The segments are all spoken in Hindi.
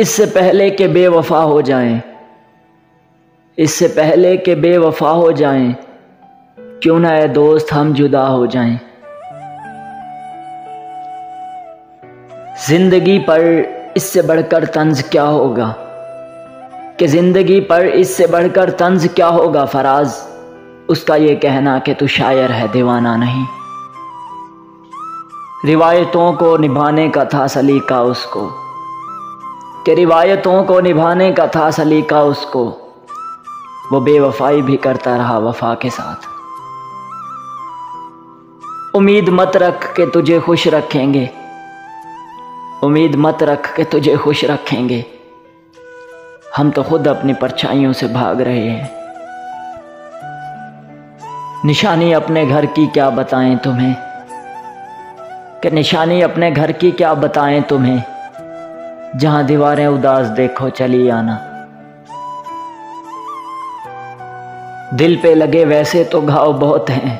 इससे पहले कि बेवफा हो जाएं, इससे पहले कि बेवफा हो जाएं, क्यों ना ए दोस्त हम जुदा हो जाएं। जिंदगी पर इससे बढ़कर तंज क्या होगा, कि जिंदगी पर इससे बढ़कर तंज क्या होगा। फराज उसका ये कहना कि तू शायर है दीवाना नहीं। रिवायतों को निभाने का था सलीका उसको, कि रिवायतों को निभाने का था सलीका उसको, वो बेवफाई भी करता रहा वफा के साथ। उम्मीद मत रख के तुझे खुश रखेंगे, उम्मीद मत रख के तुझे खुश रखेंगे, हम तो खुद अपनी परछाइयों से भाग रहे हैं। निशानी अपने घर की क्या बताएं तुम्हें, कि निशानी अपने घर की क्या बताएं तुम्हें, जहां दीवारें उदास देखो चली आना। दिल पे लगे वैसे तो घाव बहुत हैं,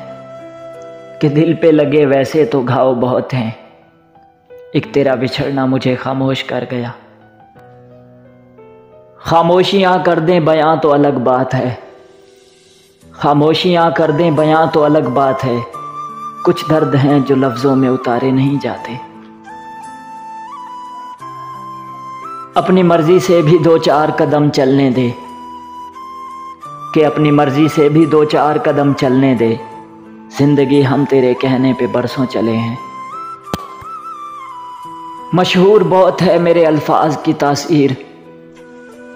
कि दिल पे लगे वैसे तो घाव बहुत हैं, एक तेरा बिछड़ना मुझे खामोश कर गया। खामोशियां कर दें बयां तो अलग बात है, खामोशियां कर दें बयां तो अलग बात है, कुछ दर्द हैं जो लफ्जों में उतारे नहीं जाते। अपनी मर्जी से भी दो चार कदम चलने दे, कि अपनी मर्जी से भी दो चार कदम चलने दे, जिंदगी हम तेरे कहने पे बरसों चले हैं। मशहूर बहुत है मेरे अल्फाज की तासीर,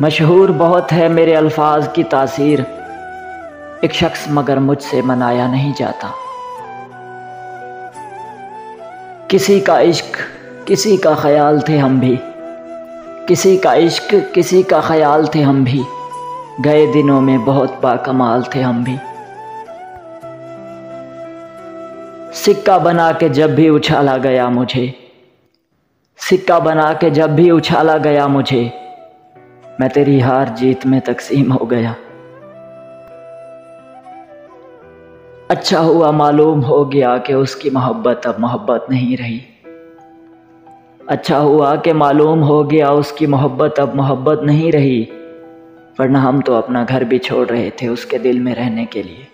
मशहूर बहुत है मेरे अल्फाज की तासीर, एक शख्स मगर मुझसे मनाया नहीं जाता। किसी का इश्क किसी का ख्याल थे हम भी, किसी का इश्क किसी का ख्याल थे हम भी, गए दिनों में बहुत बाकमाल थे हम भी। सिक्का बना के जब भी उछाला गया मुझे, सिक्का बना के जब भी उछाला गया मुझे, मैं तेरी हार जीत में तकसीम हो गया। अच्छा हुआ मालूम हो गया कि उसकी मोहब्बत अब मोहब्बत नहीं रही, अच्छा हुआ कि मालूम हो गया उसकी मोहब्बत अब मोहब्बत नहीं रही, वरना हम तो अपना घर भी छोड़ रहे थे उसके दिल में रहने के लिए।